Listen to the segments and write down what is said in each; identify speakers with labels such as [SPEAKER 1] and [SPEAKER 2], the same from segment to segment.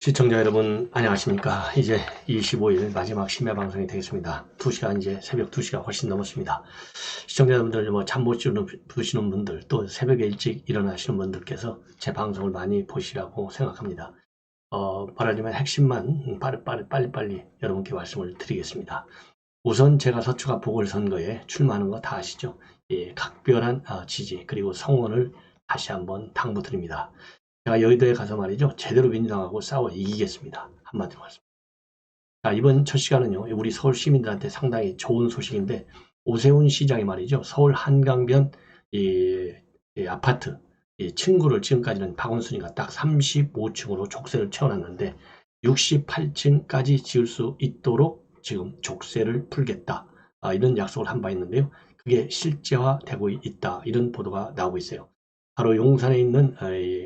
[SPEAKER 1] 시청자 여러분 안녕하십니까. 이제 25일 마지막 심야 방송이 되겠습니다. 2시간 이제 새벽 2시가 훨씬 넘었습니다. 시청자 여러분들 잠 못 주무시는 분들 또 새벽에 일찍 일어나시는 분들께서 제 방송을 많이 보시라고 생각합니다. 말하자면 핵심만 빨리빨리 여러분께 말씀을 드리겠습니다. 우선 제가 서초가 보궐선거에 출마하는 거 다 아시죠? 예, 각별한 지지 그리고 성원을 다시 한번 당부드립니다. 제가 여의도에 가서 말이죠. 제대로 민주당하고 싸워 이기겠습니다. 한마디로 말씀. 자, 이번 첫 시간은요. 우리 서울 시민들한테 상당히 좋은 소식인데 오세훈 시장이 말이죠. 서울 한강변 이 아파트 층구를 지금까지는 박원순이가 딱 35층으로 족쇄를 채워놨는데 68층까지 지을 수 있도록 지금 족쇄를 풀겠다. 이런 약속을 한 바 있는데요. 그게 실제화되고 있다. 이런 보도가 나오고 있어요. 바로 용산에 있는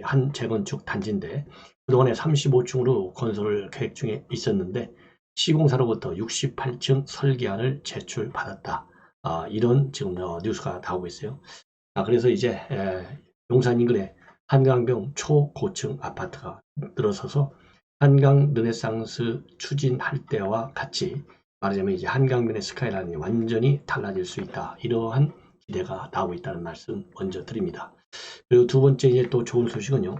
[SPEAKER 1] 한 재건축 단지인데 그동안에 35층으로 건설을 계획 중에 있었는데 시공사로부터 68층 설계안을 제출받았다. 이런 지금 뉴스가 나오고 있어요. 그래서 이제 용산 인근에 한강병 초고층 아파트가 들어서서 한강 르네상스 추진할 때와 같이 말하자면 이제 한강변의 스카이라인이 완전히 달라질 수 있다. 이러한 기대가 나오고 있다는 말씀 먼저 드립니다. 그리고 두 번째 이제 또 좋은 소식은요.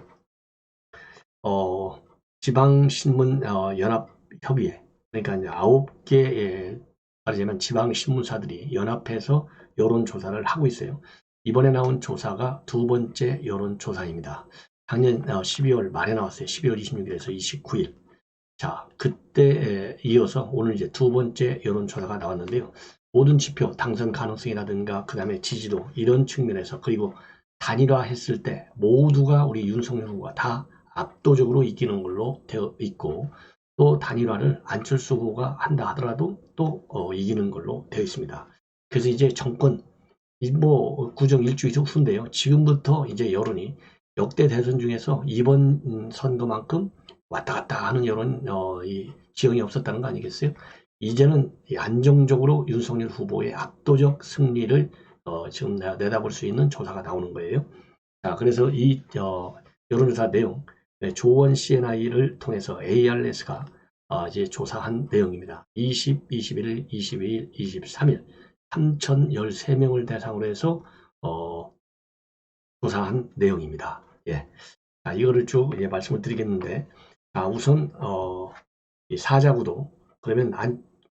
[SPEAKER 1] 지방신문 연합협의회 그러니까 이제 9개의 말하자면 지방신문사들이 연합해서 여론조사를 하고 있어요. 이번에 나온 조사가 두 번째 여론조사입니다. 작년 12월 말에 나왔어요. 12월 26일에서 29일. 자, 그때 이어서 오늘 이제 두 번째 여론조사가 나왔는데요. 모든 지표, 당선 가능성이라든가 그 다음에 지지도 이런 측면에서 그리고 단일화했을 때 모두가 우리 윤석열 후보가 다 압도적으로 이기는 걸로 되어 있고 또 단일화를 안철수 후보가 한다 하더라도 또 이기는 걸로 되어 있습니다. 그래서 이제 정권 구정 일주일 후인데요. 지금부터 이제 여론이 역대 대선 중에서 이번 선거만큼 왔다 갔다 하는 여론 지형이 없었다는 거 아니겠어요? 이제는 안정적으로 윤석열 후보의 압도적 승리를 지금 내다볼 수 있는 조사가 나오는 거예요. 자, 그래서 이 여론조사 내용 조원 CNI를 통해서 ARS가 이제 조사한 내용입니다. 20, 21일, 22일, 23일 3,013명을 대상으로 해서 조사한 내용입니다. 예. 자, 이거를 쭉 말씀을 드리겠는데 우선 이 사자구도 그러면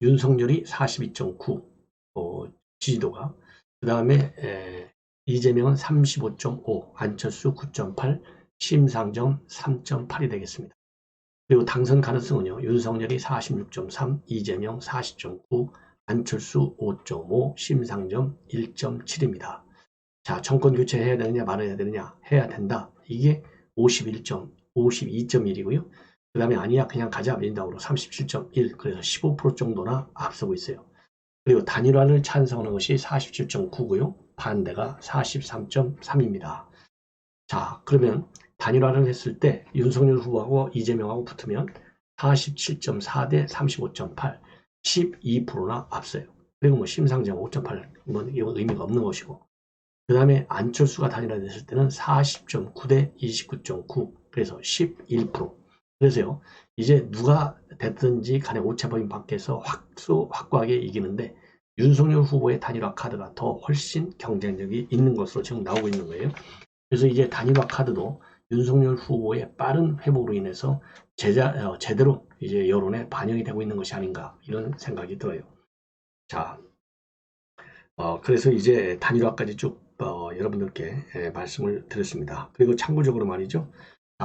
[SPEAKER 1] 윤석열이 42.9 지지도가 그 다음에 이재명은 35.5 안철수 9.8 심상정 3.8이 되겠습니다. 그리고 당선 가능성은요. 윤석열이 46.3 이재명 40.9 안철수 5.5 심상정 1.7입니다. 자, 정권 교체해야 되느냐 말아야 되느냐 해야 된다. 이게 52.1이고요. 그 다음에 아니야 그냥 가자 민주당으로 37.1 그래서 15% 정도나 앞서고 있어요. 그리고 단일화를 찬성하는 것이 47.9고요. 반대가 43.3입니다. 자, 그러면 단일화를 했을 때 윤석열 후보하고 이재명하고 붙으면 47.4 대 35.8 12%나 앞서요. 그리고 심상정 5.8 이건 의미가 없는 것이고 그 다음에 안철수가 단일화됐을 때는 40.9 대 29.9 그래서 11% 그래서요 이제 누가 됐든지 간에 오차범위 밖에서 확고하게 이기는데 윤석열 후보의 단일화 카드가 더 훨씬 경쟁력이 있는 것으로 지금 나오고 있는 거예요. 그래서 이제 단일화 카드도 윤석열 후보의 빠른 회복으로 인해서 제대로 이제 여론에 반영이 되고 있는 것이 아닌가 이런 생각이 들어요. 자, 그래서 이제 단일화까지 쭉 여러분들께 말씀을 드렸습니다. 그리고 참고적으로 말이죠.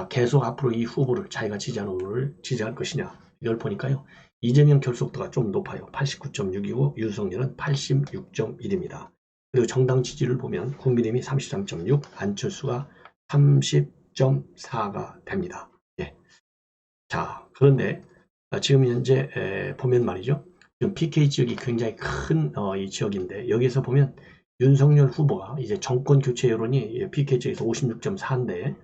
[SPEAKER 1] 계속 앞으로 이 후보를 자기가 지지하는 후보를 지지할 것이냐 이걸 보니까요. 이재명 결속도가 좀 높아요. 89.6이고 윤석열은 86.1입니다. 그리고 정당 지지를 보면 국민의힘이 33.6 안철수가 30.4가 됩니다. 예. 자, 그런데 지금 현재 보면 말이죠. 지금 PK 지역이 굉장히 큰 이 지역인데 여기서 보면 윤석열 후보가 이제 정권 교체 여론이 PK 지역에서 56.4인데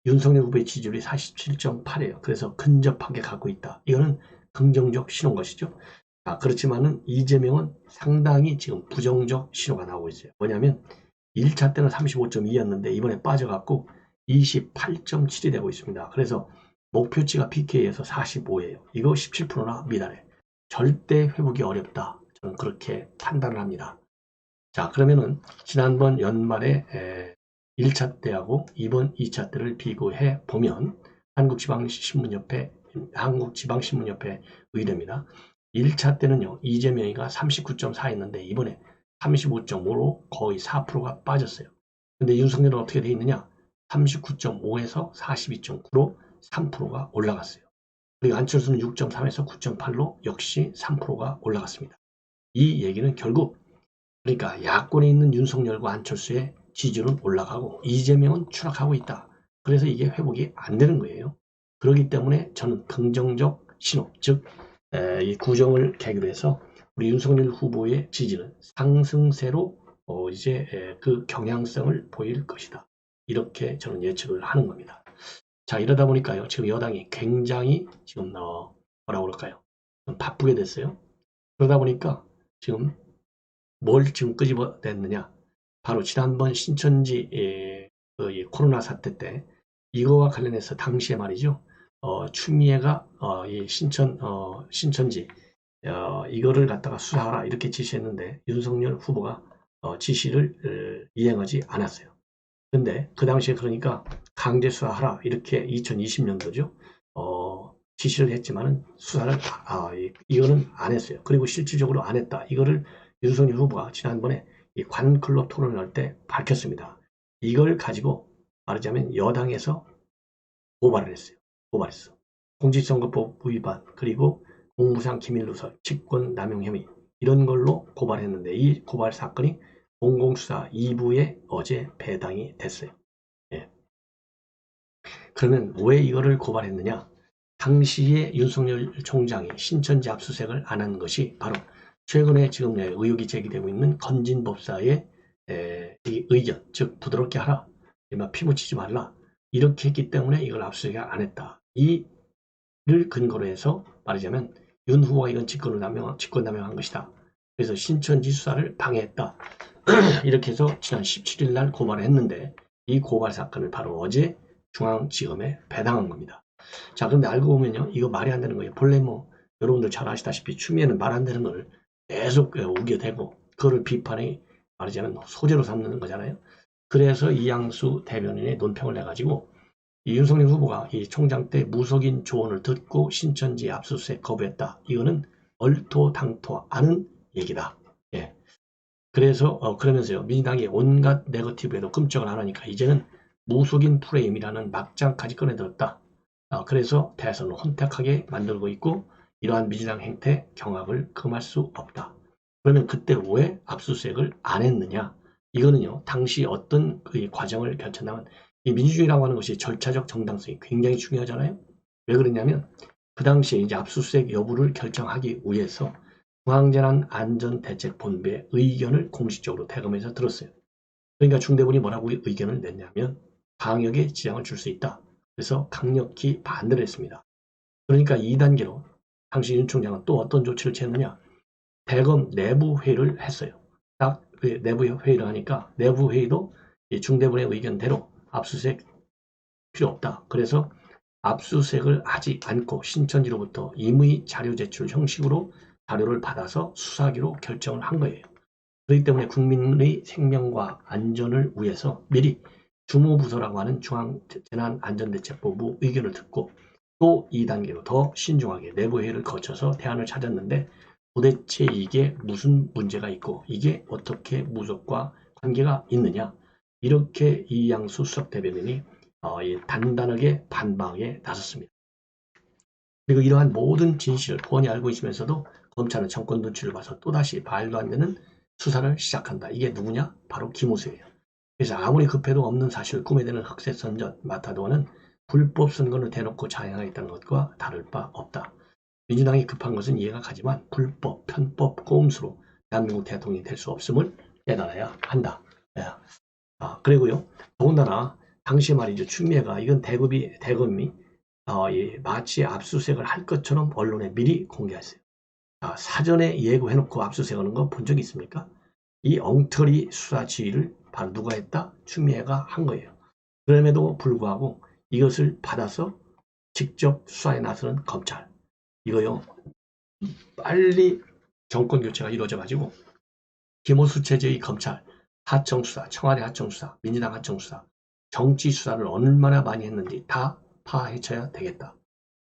[SPEAKER 1] 윤석열 후보의 지지율이 47.8이에요. 그래서 근접하게 가고 있다. 이거는 긍정적 신호인 것이죠. 그렇지만은 이재명은 상당히 지금 부정적 신호가 나오고 있어요. 뭐냐면 1차 때는 35.2였는데 이번에 빠져갖고 28.7이 되고 있습니다. 그래서 목표치가 PK에서 45예요. 이거 17%나 미달해. 절대 회복이 어렵다. 저는 그렇게 판단을 합니다. 자, 그러면은 지난번 연말에 1차 때하고 이번 2차 때를 비교해 보면 한국지방신문협회 의뢰입니다. 1차 때는요, 이재명이가 39.4였는데 이번에 35.5로 거의 4%가 빠졌어요. 근데 윤석열은 어떻게 돼 있느냐? 39.5에서 42.9로 3%가 올라갔어요. 그리고 안철수는 6.3에서 9.8로 역시 3%가 올라갔습니다. 이 얘기는 결국 그러니까 야권에 있는 윤석열과 안철수의 지지율은 올라가고 이재명은 추락하고 있다. 그래서 이게 회복이 안 되는 거예요. 그렇기 때문에 저는 긍정적 신호, 즉 이 구정을 계기로 해서 우리 윤석열 후보의 지지는 상승세로 이제 그 경향성을 보일 것이다. 이렇게 저는 예측을 하는 겁니다. 자, 이러다 보니까요, 지금 여당이 굉장히 지금 뭐라고 그럴까요? 좀 바쁘게 됐어요. 그러다 보니까 지금 뭘 지금 끄집어냈느냐? 바로 지난번 신천지 그 코로나 사태 때 이거와 관련해서 당시에 말이죠. 추미애가 이 신천지 이거를 갖다가 수사하라 이렇게 지시했는데 윤석열 후보가 지시를 이행하지 않았어요. 근데 그 당시에 그러니까 강제 수사하라 이렇게 2020년도죠. 지시를 했지만은 수사를 이거는 안 했어요. 그리고 실질적으로 안 했다. 이거를 윤석열 후보가 지난번에 이 관클럽 토론을 할 때 밝혔습니다. 이걸 가지고 말하자면 여당에서 고발을 했어요. 고발했어. 공직선거법 위반 그리고 공무상 기밀 누설, 직권남용 혐의 이런 걸로 고발했는데 이 고발 사건이 공공수사 2부에 어제 배당이 됐어요. 예. 그러면 왜 이거를 고발했느냐? 당시에 윤석열 총장이 신천지 압수수색을 안 한 것이 바로 최근에 지금 의혹이 제기되고 있는 건진법사의 이 의견, 즉 부드럽게 하라, 피 묻히지 말라 이렇게 했기 때문에 이걸 압수수색을 안 했다. 이를 근거로 해서 말하자면 윤 후보가 이건 직권남용한 것이다. 그래서 신천지 수사를 방해했다. 이렇게 해서 지난 17일 날 고발을 했는데 이 고발 사건을 바로 어제 중앙지검에 배당한 겁니다. 자, 그런데 알고 보면요, 이거 말이 안 되는 거예요. 본래 여러분들 잘 아시다시피 추미애는 말 안 되는 걸 계속 우겨대고 그거를 비판이 말하자면 소재로 삼는 거잖아요. 그래서 이양수 대변인의 논평을 내가지고 이 윤석열 후보가 이 총장 때 무속인 조언을 듣고 신천지 압수수색 거부했다. 이거는 얼토당토하는 얘기다. 예. 그래서 그러면서요, 민주당이 온갖 네거티브에도 끔찍을 안 하니까 이제는 무속인 프레임이라는 막장까지 꺼내들었다. 그래서 대선을 혼탁하게 만들고 있고 이러한 민주당 행태 경악을 금할 수 없다. 그러면 그때 왜 압수수색을 안 했느냐? 이거는요, 당시 어떤 그 과정을 거쳤냐면 이 민주주의라고 하는 것이 절차적 정당성이 굉장히 중요하잖아요. 왜 그러냐면 그 당시에 이제 압수수색 여부를 결정하기 위해서 중앙재난안전대책본부의 의견을 공식적으로 대검에서 들었어요. 그러니까 중대본이 뭐라고 의견을 냈냐면 방역에 지장을 줄 수 있다. 그래서 강력히 반대를 했습니다. 그러니까 2단계로 당시 윤 총장은 또 어떤 조치를 취했느냐? 대검 내부 회의를 했어요. 딱 내부 회의를 하니까 내부 회의도 중대본의 의견대로 압수수색 필요 없다. 그래서 압수수색을 하지 않고 신천지로부터 임의 자료 제출 형식으로 자료를 받아서 수사하기로 결정을 한 거예요. 그렇기 때문에 국민의 생명과 안전을 위해서 미리 주무부서라고 하는 중앙재난안전대책본부 의견을 듣고 또 2단계로 더 신중하게 내부회의를 거쳐서 대안을 찾았는데 도대체 이게 무슨 문제가 있고 이게 어떻게 무속과 관계가 있느냐 이렇게 이양수 수석대변인이 단단하게 반박에 나섰습니다. 그리고 이러한 모든 진실을 뻔히 알고 있으면서도 검찰은 정권 눈치를 봐서 또다시 말도 안 되는 수사를 시작한다. 이게 누구냐? 바로 김호수예요. 그래서 아무리 급해도 없는 사실을 꾸며대는 흑색선전 마타도어는 불법 선거를 대놓고 자행하겠다는 것과 다를 바 없다. 민주당이 급한 것은 이해가 가지만 불법, 편법, 꼼수로 대한민국 대통령이 될 수 없음을 깨달아야 한다. 그리고요. 더군다나 당시에 말이죠. 추미애가 이건 대검이 마치 압수수색을 할 것처럼 언론에 미리 공개했어요. 사전에 예고해놓고 압수수색하는 거 본 적이 있습니까? 이 엉터리 수사 지휘를 바로 누가 했다? 추미애가 한 거예요. 그럼에도 불구하고 이것을 받아서 직접 수사에 나서는 검찰. 이거요. 빨리 정권 교체가 이루어져가지고 김호수 체제의 검찰, 하청수사, 청와대 하청수사, 민주당 하청수사, 정치 수사를 얼마나 많이 했는지 다 파헤쳐야 되겠다.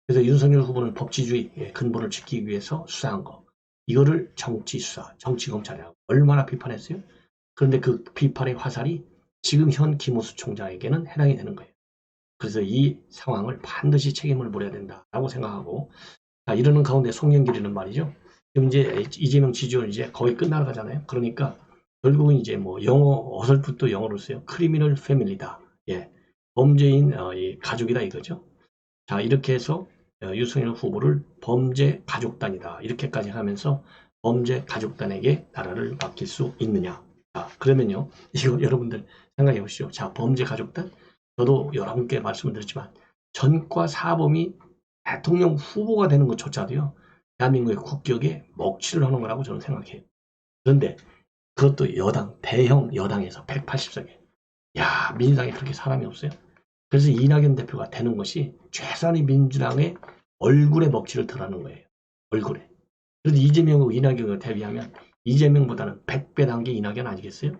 [SPEAKER 1] 그래서 윤석열 후보는 법치주의 근본을 지키기 위해서 수사한 거. 이거를 정치 수사, 정치 검찰이라고 얼마나 비판했어요? 그런데 그 비판의 화살이 지금 현 김호수 총장에게는 해당이 되는 거예요. 그래서 이 상황을 반드시 책임을 물어야 된다라고 생각하고, 이러는 가운데 송영길이는 말이죠. 지금 이제 이재명 지지율 이제 거의 끝나가잖아요. 그러니까 결국은 이제 뭐 영어 어설프도 영어로 써요. 크리미널 패밀리다. 예, 범죄인 이 가족이다 이거죠. 자, 이렇게 해서 윤석열 후보를 범죄 가족단이다 이렇게까지 하면서 범죄 가족단에게 나라를 맡길 수 있느냐. 자, 그러면요, 이거 여러분들 생각해 보시죠. 자, 범죄 가족단, 저도 여러분께 말씀을 드렸지만 전과 사범이 대통령 후보가 되는 것조차도요, 대한민국의 국격에 먹칠을 하는 거라고 저는 생각해요. 그런데 그것도 여당, 대형 여당에서 180석에. 야, 민주당에 그렇게 사람이 없어요? 그래서 이낙연 대표가 되는 것이 최소한의 민주당의 얼굴에 먹칠을 덜하는 거예요. 얼굴에. 그래도 이재명하고 이낙연을 대비하면 이재명보다는 100배 단 게 이낙연 아니겠어요?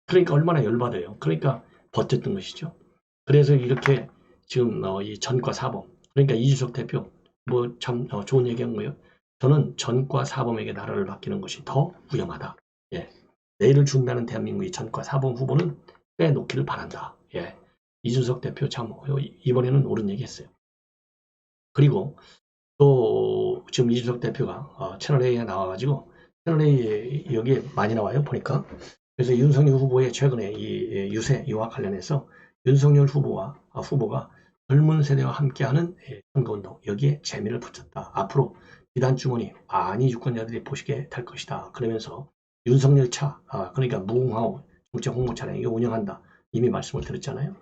[SPEAKER 1] 그러니까 얼마나 열받아요. 그러니까 버텼던 것이죠. 그래서 이렇게 지금 이 전과 사범, 그러니까 이준석 대표 뭐 참 좋은 얘기한 거예요. 저는 전과 사범에게 나라를 맡기는 것이 더 위험하다. 예. 내일을 준비하는 대한민국의 전과 사범 후보는 빼놓기를 바란다. 예. 이준석 대표 참 이번에는 옳은 얘기했어요. 그리고 또 지금 이준석 대표가 채널A에 나와가지고, 채널A 여기에 많이 나와요 보니까. 그래서 윤석열 후보의 최근에 이 유세 이와 관련해서 윤석열 후보가 젊은 세대와 함께하는 선거운동, 여기에 재미를 붙였다. 앞으로 비단 주머니 많이 유권자들이 보시게 될 것이다. 그러면서 윤석열 차, 그러니까 무궁화호 정책 홍보 차량 이거 운영한다. 이미 말씀을 드렸잖아요.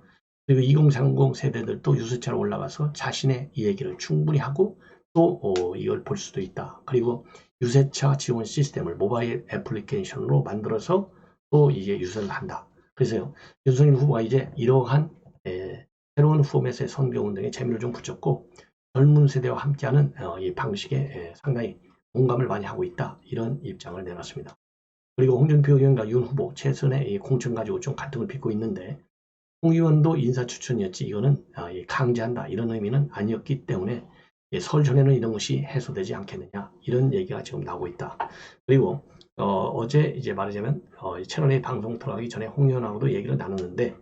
[SPEAKER 1] 그리고 2030 세대들도 유세차로 올라가서 자신의 이 얘기를 충분히 하고 또 이걸 볼 수도 있다. 그리고 유세차 지원 시스템을 모바일 애플리케이션으로 만들어서 또 이제 유세를 한다. 그래서요, 윤석열 후보가 이제 이러한 새로운 포맷의 선거운동에 재미를 좀 붙였고, 젊은 세대와 함께하는 이 방식에 상당히 공감을 많이 하고 있다. 이런 입장을 내놨습니다. 그리고 홍준표 의원과 윤 후보 최선의 공천 가지고 좀 갈등을 빚고 있는데, 홍 의원도 인사추천이었지 이거는 강제한다 이런 의미는 아니었기 때문에 설 전에는 이런 것이 해소되지 않겠느냐 이런 얘기가 지금 나오고 있다. 그리고 어제 이제 말하자면 채널A 방송 들어가기 전에 홍 의원하고도 얘기를 나눴는데,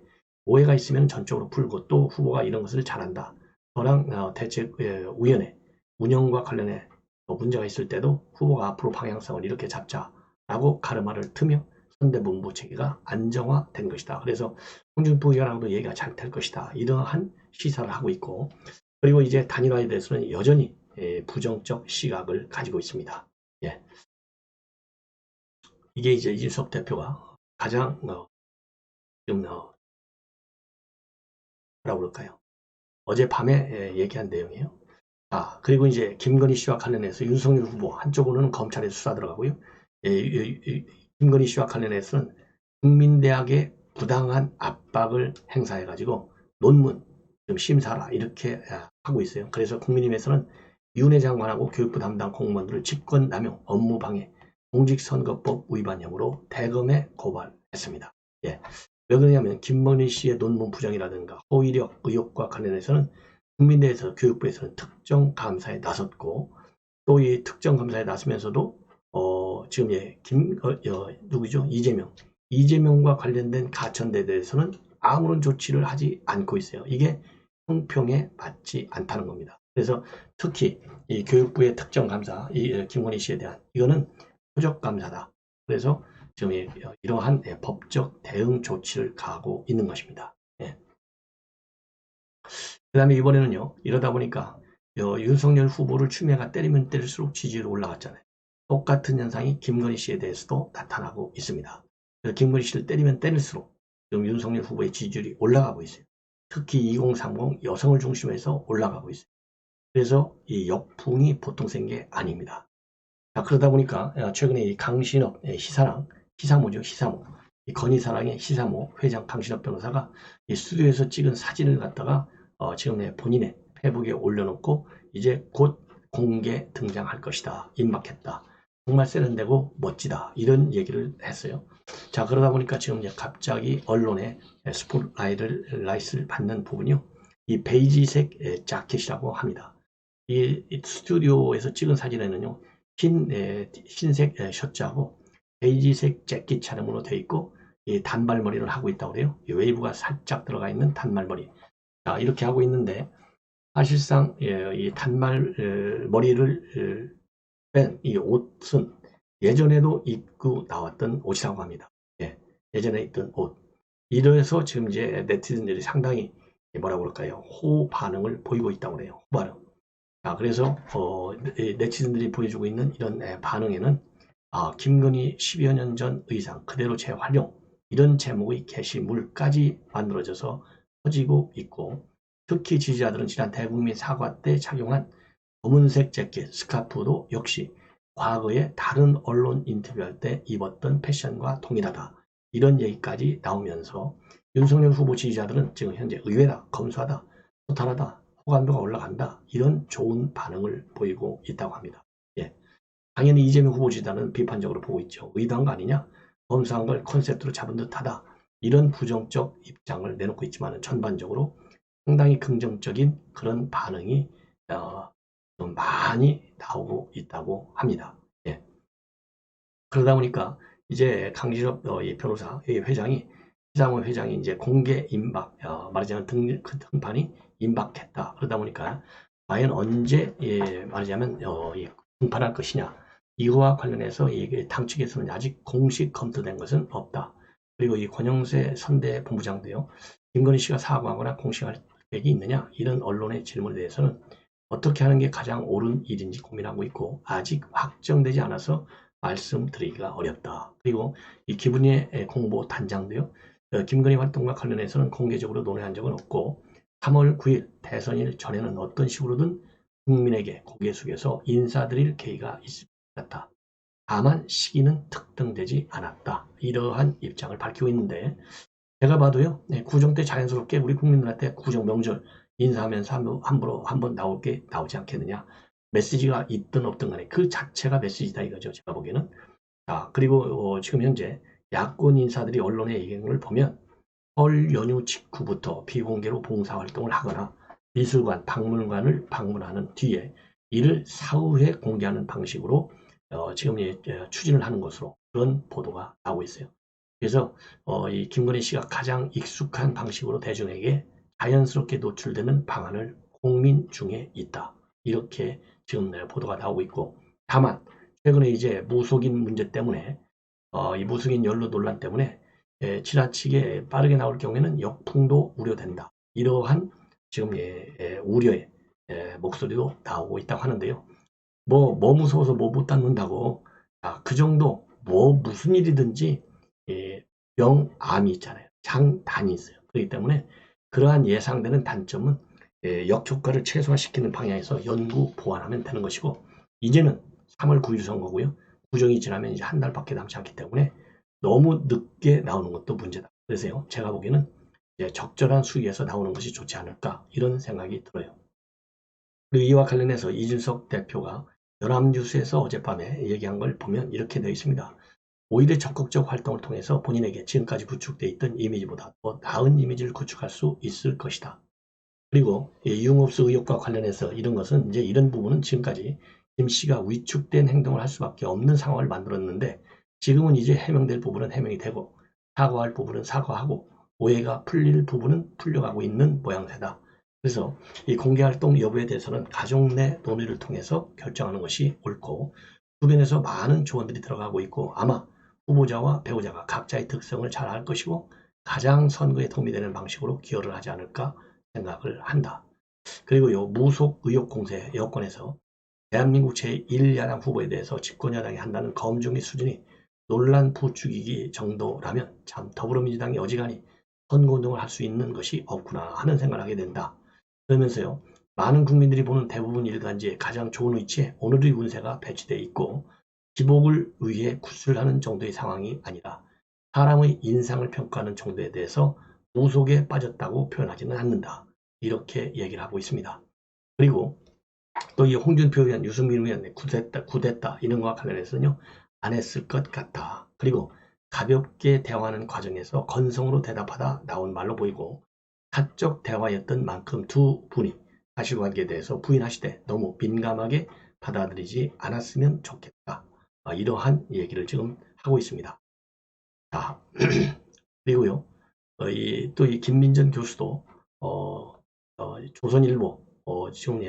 [SPEAKER 1] 오해가 있으면 전적으로 풀고 또 후보가 이런 것을 잘한다. 저랑 대책위원회 운영과 관련해 문제가 있을 때도 후보가 앞으로 방향성을 이렇게 잡자라고 가르마를 트며 선대본부 체계가 안정화된 것이다. 그래서 홍준표 의원하고도 얘기가 잘 될 것이다. 이러한 시사를 하고 있고, 그리고 이제 단일화에 대해서는 여전히 부정적 시각을 가지고 있습니다. 예. 이게 이제 이준석 대표가 가장 좀 뭐라고 그럴까요? 어젯밤에 얘기한 내용이에요. 그리고 이제 김건희 씨와 관련해서 윤석열 후보 한쪽으로는 검찰에 수사 들어가고요. 김건희 씨와 관련해서는 국민대학에 부당한 압박을 행사해가지고 논문 좀 심사하라 이렇게 하고 있어요. 그래서 국민의힘에서는 윤회 장관하고 교육부 담당 공무원들을 직권남용, 업무방해, 공직선거법 위반 혐의로 대검에 고발했습니다. 예. 왜 그러냐면 김건희 씨의 논문 부정이라든가 허위력 의혹과 관련해서는 국민대에서 교육부에서는 특정 감사에 나섰고, 또 이 특정 감사에 나서면서도 지금 누구죠? 이재명과 관련된 가천대에 대해서는 아무런 조치를 하지 않고 있어요. 이게 형평에 맞지 않다는 겁니다. 그래서 특히 이 교육부의 특정 감사, 이 김건희 씨에 대한 이거는 표적 감사다. 그래서 지금 이러한 법적 대응 조치를 가하고 있는 것입니다. 예. 그 다음에 이번에는요, 이러다 보니까 윤석열 후보를 추미애가 때리면 때릴수록 지지율이 올라갔잖아요. 똑같은 현상이 김건희 씨에 대해서도 나타나고 있습니다. 김건희 씨를 때리면 때릴수록 지금 윤석열 후보의 지지율이 올라가고 있어요. 특히 2030 여성을 중심해서 올라가고 있어요. 그래서 이 역풍이 보통 생긴 게 아닙니다. 그러다 보니까 최근에 이 강신업 시사모죠. 이 건희사랑의 시사모 회장 강신업 변호사가 이 스튜디오에서 찍은 사진을 갖다가 지금 본인의 페이북에 올려놓고 이제 곧 공개 등장할 것이다. 임박했다. 정말 세련되고 멋지다. 이런 얘기를 했어요. 자, 그러다 보니까 지금 이제 갑자기 언론에 스포트라이트를 받는 부분이요. 이 베이지색 자켓이라고 합니다. 이 스튜디오에서 찍은 사진에는요. 흰색 셔츠하고 베이지색 재킷 차림으로 되어 있고 이 단발머리를 하고 있다고 그래요. 이 웨이브가 살짝 들어가 있는 단발머리. 자, 이렇게 하고 있는데 사실상 이 단발머리를 뺀 이 옷은 예전에도 입고 나왔던 옷이라고 합니다. 예전에 입던 옷. 이래서 지금 이제 네티즌들이 상당히 뭐라고 그럴까요? 호 반응을 보이고 있다고 그래요. 호 반응. 자, 그래서 네티즌들이 보여주고 있는 이런 반응에는 김건희 10여 년 전 의상 그대로 재활용 이런 제목의 게시물까지 만들어져서 퍼지고 있고 특히 지지자들은 지난 대국민 사과 때 착용한 검은색 재킷, 스카프도 역시 과거에 다른 언론 인터뷰할 때 입었던 패션과 동일하다. 이런 얘기까지 나오면서 윤석열 후보 지지자들은 지금 현재 의외다, 검소하다, 소탈하다, 호감도가 올라간다. 이런 좋은 반응을 보이고 있다고 합니다. 당연히 이재명 후보 지지자는 비판적으로 보고 있죠. 의도한 거 아니냐? 검소한 걸 컨셉으로 잡은 듯하다. 이런 부정적 입장을 내놓고 있지만 전반적으로 상당히 긍정적인 그런 반응이 좀 많이 나오고 있다고 합니다. 그러다 보니까 이제 강진업 변호사 회장이 시장원 회장이 이제 공개 임박 말하자면 등판이 임박했다. 그러다 보니까 과연 언제 말하자면 등판할 것이냐 이거와 관련해서 당 측에서는 아직 공식 검토된 것은 없다. 그리고 이 권영세 선대 본부장도요. 김건희 씨가 사과하거나 공식할 계획이 있느냐 이런 언론의 질문에 대해서는 어떻게 하는 게 가장 옳은 일인지 고민하고 있고 아직 확정되지 않아서 말씀드리기가 어렵다. 그리고 이 기분의 공보 단장도요. 김건희 활동과 관련해서는 공개적으로 논의한 적은 없고 3월 9일 대선일 전에는 어떤 식으로든 국민에게 고개 숙여서 인사드릴 계기가 있을 것 같다. 다만 시기는 특정되지 않았다. 이러한 입장을 밝히고 있는데 제가 봐도요. 구정 때 자연스럽게 우리 국민들한테 구정 명절 인사하면서 함부로 한번 나오지 않겠느냐. 메시지가 있든 없든 간에 그 자체가 메시지다 이거죠. 제가 보기에는. 그리고 지금 현재 야권 인사들이 언론의 얘기를 보면 설 연휴 직후부터 비공개로 봉사활동을 하거나 미술관, 박물관을 방문하는 뒤에 이를 사후에 공개하는 방식으로 지금 추진을 하는 것으로 그런 보도가 나오고 있어요. 그래서 이 김건희 씨가 가장 익숙한 방식으로 대중에게 자연스럽게 노출되는 방안을 고민 중에 있다. 이렇게 지금 보도가 나오고 있고 다만 최근에 이제 무속인 문제 때문에 이 무속인 연루 논란 때문에 지나치게 빠르게 나올 경우에는 역풍도 우려된다. 이러한 지금 우려의 목소리도 나오고 있다고 하는데요. 뭐 무서워서 뭐 못 닫는다고 그 정도 무슨 일이든지 병암이 있잖아요. 장단이 있어요. 그렇기 때문에 그러한 예상되는 단점은 역효과를 최소화시키는 방향에서 연구 보완하면 되는 것이고 이제는 3월 9일 선거고요. 구정이 지나면 이제 한 달밖에 남지 않기 때문에 너무 늦게 나오는 것도 문제다. 그래서요. 제가 보기에는 적절한 수위에서 나오는 것이 좋지 않을까 이런 생각이 들어요. 그리고 이와 관련해서 이준석 대표가 연합뉴스에서 어젯밤에 얘기한 걸 보면 이렇게 되어 있습니다. 오히려 적극적 활동을 통해서 본인에게 지금까지 구축되어 있던 이미지보다 더 나은 이미지를 구축할 수 있을 것이다. 그리고 유흥업소 의혹과 관련해서 이런 것은 이제 이런 부분은 지금까지 김 씨가 위축된 행동을 할 수밖에 없는 상황을 만들었는데 지금은 이제 해명될 부분은 해명이 되고 사과할 부분은 사과하고 오해가 풀릴 부분은 풀려가고 있는 모양새다. 그래서 이 공개활동 여부에 대해서는 가족 내 논의를 통해서 결정하는 것이 옳고 주변에서 많은 조언들이 들어가고 있고 아마 후보자와 배우자가 각자의 특성을 잘 알 것이고 가장 선거에 도움이 되는 방식으로 기여를 하지 않을까 생각을 한다. 그리고 요 무속 의혹 공세 여권에서 대한민국 제1야당 후보에 대해서 집권여당이 한다는 검증의 수준이 논란 부추기기 정도라면 참 더불어민주당이 어지간히 선거운동을 할 수 있는 것이 없구나 하는 생각을 하게 된다. 그러면서요. 많은 국민들이 보는 대부분 일간지에 가장 좋은 위치에 오늘의 운세가 배치되어 있고 기복을 위해 구술하는 정도의 상황이 아니라 사람의 인상을 평가하는 정도에 대해서 무속에 빠졌다고 표현하지는 않는다. 이렇게 얘기를 하고 있습니다. 그리고 또 이 홍준표 의원, 유승민 의원 구됐다 이런 것과 관련해서는요, 안 했을 것 같다. 그리고 가볍게 대화하는 과정에서 건성으로 대답하다 나온 말로 보이고, 사적 대화였던 만큼 두 분이 사실관계에 대해서 부인하시되 너무 민감하게 받아들이지 않았으면 좋겠다. 이러한 얘기를 지금 하고 있습니다. 자, 그리고요, 또 이 김민전 교수도 조선일보 지금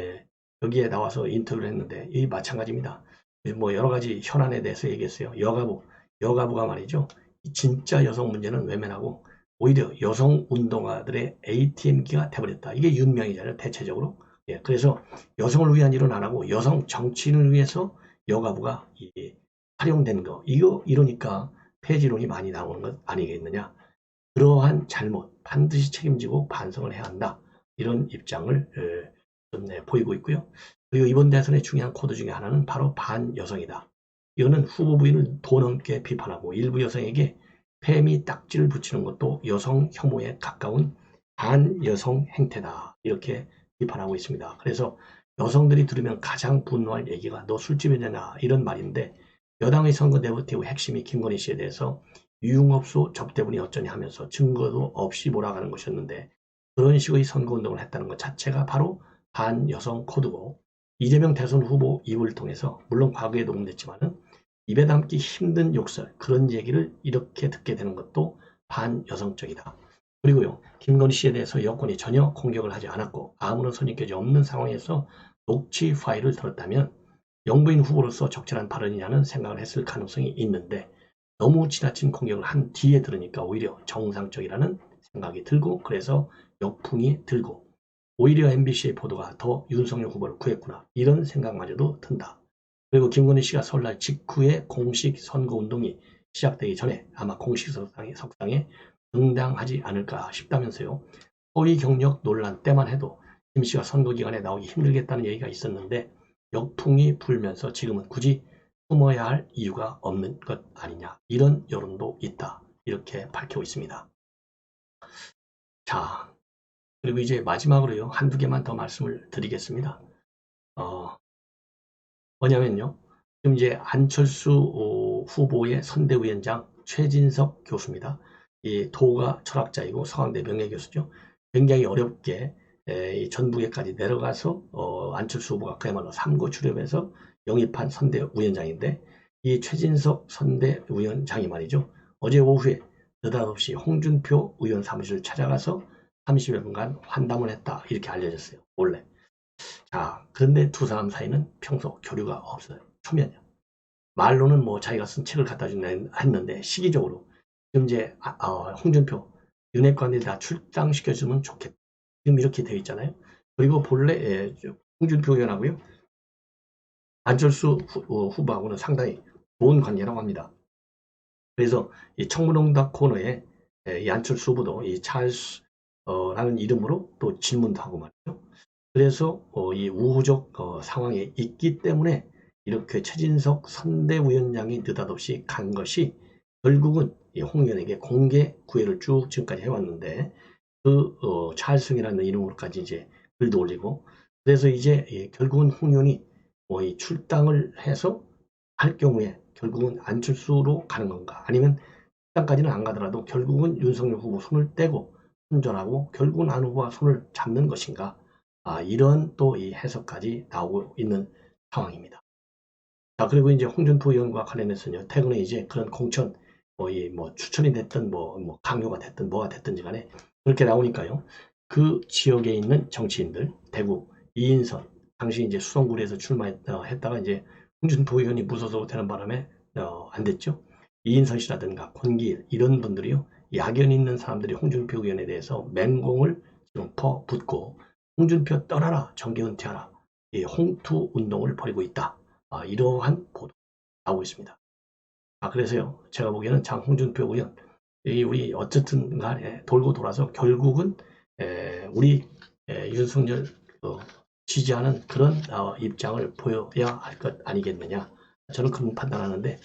[SPEAKER 1] 여기에 나와서 인터뷰를 했는데 이 마찬가지입니다. 뭐 여러 가지 현안에 대해서 얘기했어요. 여가부가 말이죠. 진짜 여성 문제는 외면하고 오히려 여성 운동가들의 ATM기가 돼버렸다. 이게 윤명이잖아요. 대체적으로. 예, 그래서 여성을 위한 일은 안 하고 여성 정치인을 위해서 여가부가 활용된 거. 이러니까 폐지론이 많이 나오는 것 아니겠느냐. 그러한 잘못 반드시 책임지고 반성을 해야 한다. 이런 입장을 보이고 있고요. 그리고 이번 대선의 중요한 코드 중에 하나는 바로 반여성이다. 이거는 후보 부인을 도 넘게 비판하고 일부 여성에게 폐미 딱지를 붙이는 것도 여성 혐오에 가까운 반여성 행태다. 이렇게 비판하고 있습니다. 그래서 여성들이 들으면 가장 분노할 얘기가 너 술집이냐 이런 말인데, 여당의 선거 내버티브 핵심이 김건희 씨에 대해서 유흥업소 접대분이 어쩌냐 하면서 증거도 없이 몰아가는 것이었는데, 그런 식의 선거운동을 했다는 것 자체가 바로 반여성 코드고, 이재명 대선 후보 입을 통해서 물론 과거에 녹음됐지만은 입에 담기 힘든 욕설, 그런 얘기를 이렇게 듣게 되는 것도 반여성적이다. 그리고요, 김건희 씨에 대해서 여권이 전혀 공격을 하지 않았고 아무런 선입견이 없는 상황에서 녹취 파일을 들었다면 영부인 후보로서 적절한 발언이냐는 생각을 했을 가능성이 있는데, 너무 지나친 공격을 한 뒤에 들으니까 오히려 정상적이라는 생각이 들고, 그래서 역풍이 들고, 오히려 MBC의 보도가 더 윤석열 후보를 구했구나 이런 생각마저도 든다. 그리고 김건희 씨가 설날 직후에 공식 선거운동이 시작되기 전에 아마 공식 석상에 등장하지 않을까 싶다면서요. 허위 경력 논란 때만 해도 김 씨가 선거 기간에 나오기 힘들겠다는 얘기가 있었는데, 역풍이 불면서 지금은 굳이 숨어야 할 이유가 없는 것 아니냐, 이런 여론도 있다. 이렇게 밝히고 있습니다. 자, 그리고 이제 마지막으로요, 한두 개만 더 말씀을 드리겠습니다. 뭐냐면요, 지금 이제 안철수 후보의 선대위원장 최진석 교수입니다. 이 도가 철학자이고 서강대 명예교수죠. 굉장히 어렵게 전북에까지 내려가서 안철수 후보가 그야말로 삼고 출협해서 영입한 선대위원장인데, 이 최진석 선대위원장이 말이죠, 어제 오후에 느닷없이 홍준표 의원 사무실을 찾아가서 30여 분간 환담을 했다. 이렇게 알려졌어요. 원래. 자, 그런데 두 사람 사이는 평소 교류가 없어요. 초면이요. 말로는 뭐 자기가 쓴 책을 갖다 준다 했는데, 시기적으로 지금 이제 홍준표 윤핵관들 다 출당시켜주면 좋겠다. 지금 이렇게 되어 있잖아요. 그리고 본래 홍준표 의원하고요, 안철수 후보하고는 상당히 좋은 관계라고 합니다. 그래서 이 청문홍답 코너에 이 안철수 후보도 이 찰스라는 이름으로 또 질문도 하고 말이죠. 그래서 이 우호적 상황에 있기 때문에 이렇게 최진석 선대위원장이 느닷없이 간 것이 결국은 홍 의원에게 공개 구애를 쭉 지금까지 해왔는데, 그 찰승이라는 이름으로까지 이제 글도 올리고, 그래서 이제 결국은 홍 의원이 이 출당을 해서 할 경우에 결국은 안철수로 가는 건가, 아니면 출당까지는 안 가더라도 결국은 윤석열 후보 손을 떼고 선전하고 결국은 안 후보와 손을 잡는 것인가, 이런 또 이 해석까지 나오고 있는 상황입니다. 자, 그리고 이제 홍준표 의원과 관련해서는요, 최근에 이제 그런 공천, 뭐 추천이 됐든 뭐 강요가 됐든 뭐가 됐든지 간에 그렇게 나오니까요, 그 지역에 있는 정치인들, 대구 이인선, 당시 이제 수성구에서 출마했다가 이제 홍준표 의원이 무소속 되는 바람에 안 됐죠. 이인선 씨라든가 권기일 이런 분들이요, 야견 있는 사람들이 홍준표 의원에 대해서 맹공을 지금 퍼붓고 홍준표 떠나라, 정계 은퇴하라, 이 홍투 운동을 벌이고 있다. 이러한 보도 나오고 있습니다. 그래서요, 제가 보기에는 장 홍준표 의원, 우리 어쨌든 간에 돌고 돌아서 결국은 우리 윤석열 지지하는 그런 입장을 보여야 할 것 아니겠느냐, 저는 그런 판단하는데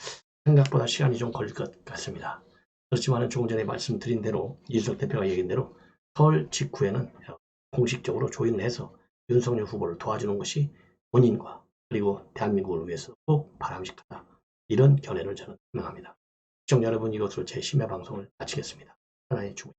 [SPEAKER 1] 생각보다 시간이 좀 걸릴 것 같습니다. 그렇지만 조금 전에 말씀드린 대로, 이준석 대표가 얘기한 대로 설 직후에는 공식적으로 조인을 해서 윤석열 후보를 도와주는 것이 본인과 그리고 대한민국을 위해서 꼭 바람직하다. 이런 견해를 저는 표명합니다. 시청자 여러분, 이것으로 제 심야 방송을 마치겠습니다. 하나의 주문.